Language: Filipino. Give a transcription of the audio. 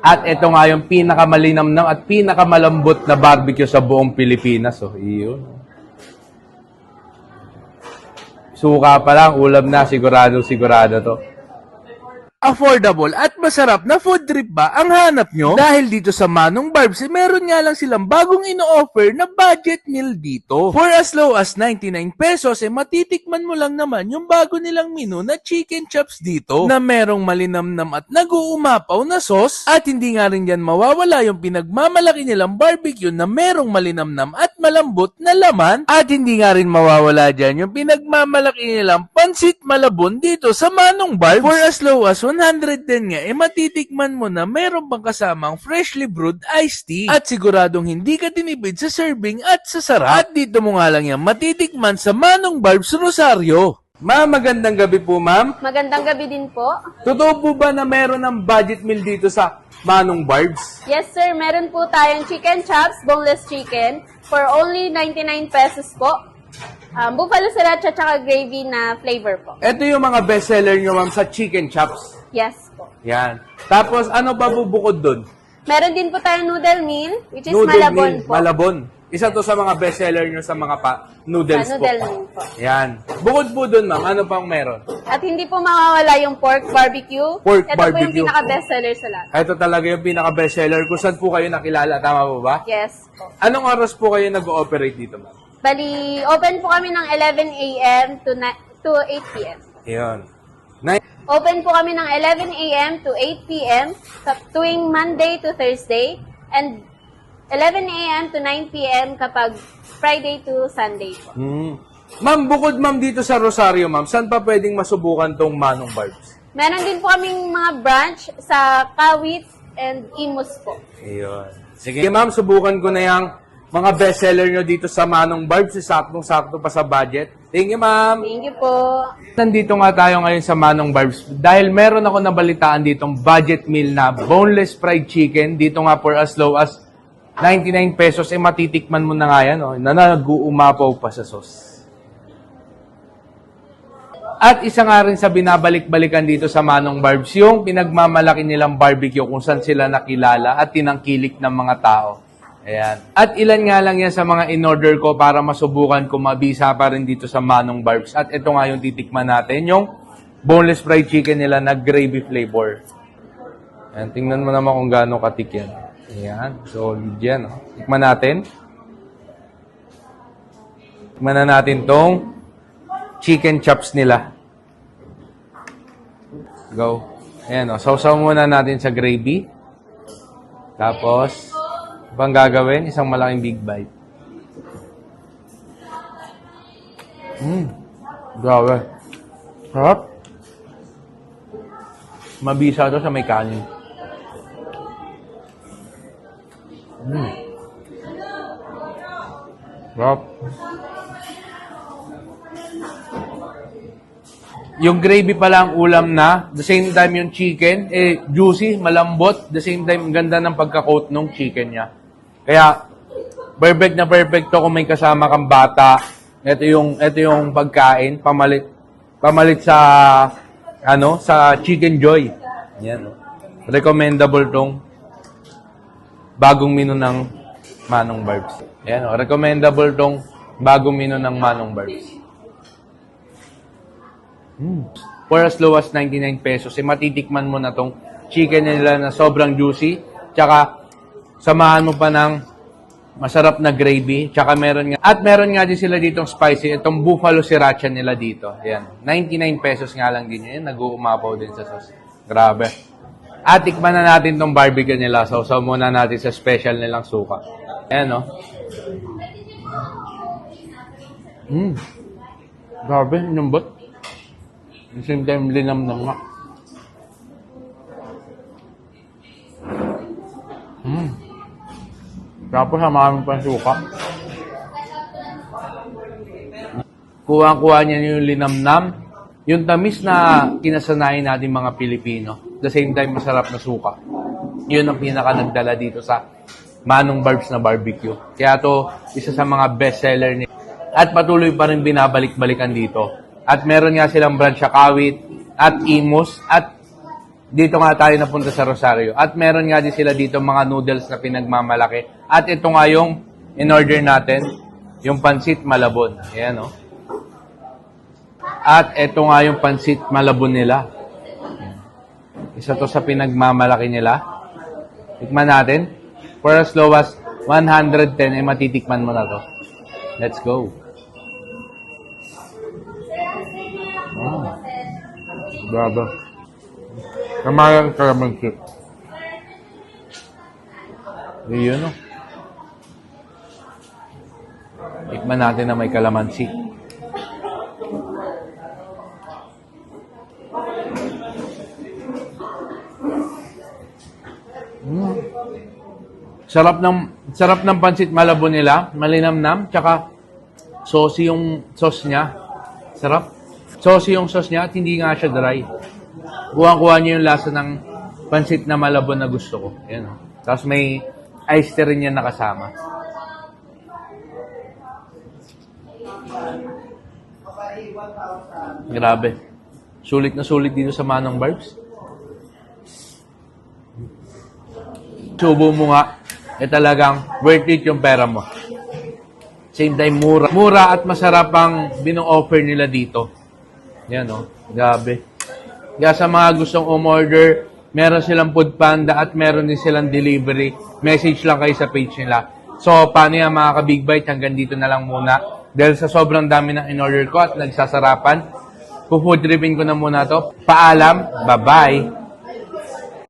At ito nga yung pinakamalinamnam at pinakamalambot na barbecue sa buong Pilipinas. So, iyon. Suka pa lang, ulam na, sigurado to. Affordable at masarap na food trip ba ang hanap nyo? Dahil dito sa Manong Barbs, meron nga lang silang bagong ino-offer na budget meal dito. For as low as 99 pesos, matitikman mo lang naman yung bago nilang menu na chicken chops dito na merong malinamnam at nag-uumapaw na sauce. At hindi nga rin yan mawawala yung pinagmamalaki nilang barbecue na merong malinamnam at malambot na laman. At hindi nga rin mawawala dyan yung pinagmamalaki nilang pansit malabon dito sa Manong Barbs. For as low as 110 nga, matitikman mo na meron pang kasamang freshly brewed iced tea. At siguradong hindi ka tinipid sa serving at sa sarap. At dito mo nga lang yan matitikman sa Manong Barbs Rosario. Ma'am, magandang gabi po, ma'am. Magandang gabi din po. Totoo po ba na meron ng budget meal dito sa Manong Barbs? Yes sir, meron po tayong chicken chops, boneless chicken, for only 99 pesos po. Buffalo sriracha tsaka gravy na flavor po. Ito yung mga bestseller nyo, ma'am, sa chicken chops. Yes po. Yan. Tapos, ano pa bubukod dun? Meron din po tayong noodle meal, which is Noodle malabon meal, po. Malabon. Isa to sa mga bestseller nyo sa mga noodles po. Noodle meal po. Yan. Bukod po dun, ma'am, ano pang meron? At hindi po mawawala yung pork barbecue. Pork Ito po barbecue. yung pinaka-bestseller sa lahat. Ito talaga yung pinaka-bestseller. Kung saan po kayo nakilala, tama po ba? Yes po. Anong oras po kayo nag-ooperate dito, ma'am? Bali, open po kami ng 11 a.m. to 8 p.m. Yun. Open po kami ng 11 a.m. to 8 p.m. sa tuwing Monday to Thursday and 11 a.m. to 9 p.m. kapag Friday to Sunday po. Ma'am, bukod ma'am dito sa Rosario, ma'am, saan pa pwedeng masubukan tong Manong Barbs? Meron din po kaming mga branch sa Kawit and Imus po. Ayun. Sige ma'am, subukan ko na yung mga bestseller nyo dito sa Manong Barbs. Saktong-sakto pa sa budget. Thank you, ma'am. Thank you po. Nandito nga tayo ngayon sa Manong Barbs dahil meron ako nabalitaan ditong budget meal na boneless fried chicken. Dito nga for as low as 99 pesos. Matitikman mo na nga yan. Oh, na nag-uumapaw pa sa sauce. At isa nga rin sa binabalik-balikan dito sa Manong Barbs, yung pinagmamalaki nilang barbecue kung saan sila nakilala at tinangkilik ng mga tao. Ayan. At ilan nga lang yan sa mga in-order ko para masubukan kung mabisa pa rin dito sa Manong Barbs. At ito nga yung titikman natin, yung boneless fried chicken nila na gravy flavor. Ayan, tingnan mo naman kung gaano katik yan. Ayan, solid yan. Oh. Tikman natin. Tikman na natin tong chicken chops nila. Go. Ayan, oh. Sausaw muna natin sa gravy. Tapos, pang gagawin, isang malaking big bite. Grabe. Sarap. Mabisa to sa may kanin. Sarap. Yung gravy pala ang ulam na, the same time yung chicken, juicy, malambot, the same time, ganda ng pagka-coat ng chicken niya. Kaya, perfect na perfect to kung may kasama kang bata. Ito yung pagkain, pamalit sa, sa Chicken Joy. Yan. Recommendable tong bagong menu ng Manong Barbs. Yan, recommendable tong bagong menu ng Manong Barbs. For as low as 99 pesos, matitikman mo na tong chicken nila na sobrang juicy. Tsaka, samahan mo pa ng masarap na gravy. Tsaka meron nga din sila ditong spicy. Itong buffalo sriracha nila dito. Ayan. 99 pesos nga lang din yun. Nag-uumapaw din sa sauce. Grabe. At tikman na natin tong barbecue nila. Sausaw muna natin sa special nilang suka. Ayan, no? Grabe. Inumbot. At the same time, linamnam nga. Tapos samahan mo pa suka. Kuha-kuha niya yung linamnam. Yung tamis na kinasanayan natin mga Pilipino. The same time, masarap na suka. Yun ang pinaka nagdala dito sa Manong Barbs na barbecue. Kaya to, isa sa mga bestseller niya. At patuloy pa rin binabalik-balikan dito. At meron nga silang branch sa Kawit at Imus. At dito nga tayo napunta sa Rosario. At meron nga din sila dito mga noodles na pinagmamalaki. At ito nga yung in-order natin, yung pansit malabon. Ayan, oh. At ito nga yung pansit malabon nila. Isa to sa pinagmamalaki nila. Tikman natin. For as low as 110, matitikman mo na to. Let's go. Grabe. Kamagang kalamansi. Yun, oh. Tikman natin na may kalamansi. Sarap ng pansit malabon nila, malinamnam, tsaka saucy yung sauce niya. Sarap. Saucy yung sauce niya at hindi nga siya dry. Kuha-kuha niyo yung lasa ng pansit na malabon na gusto ko. Ayan, oh. Tapos may iced tea rin yan nakasama. Grabe. Sulit na sulit dito sa Manong Barbs. Subo mo nga, talagang worth it yung pera mo. Same time, mura. Mura at masarap ang bino-offer nila dito. Yan, oh. Grabe. Kaya sa mga gustong umorder, meron silang Food Panda at meron din silang delivery. Message lang kayo sa page nila. So, paano yan mga ka-Big Bite? Hanggang dito na lang muna. Dahil sa sobrang dami ng in-order ko at nagsasarapan, food tripping ko na muna to. Paalam. Bye-bye.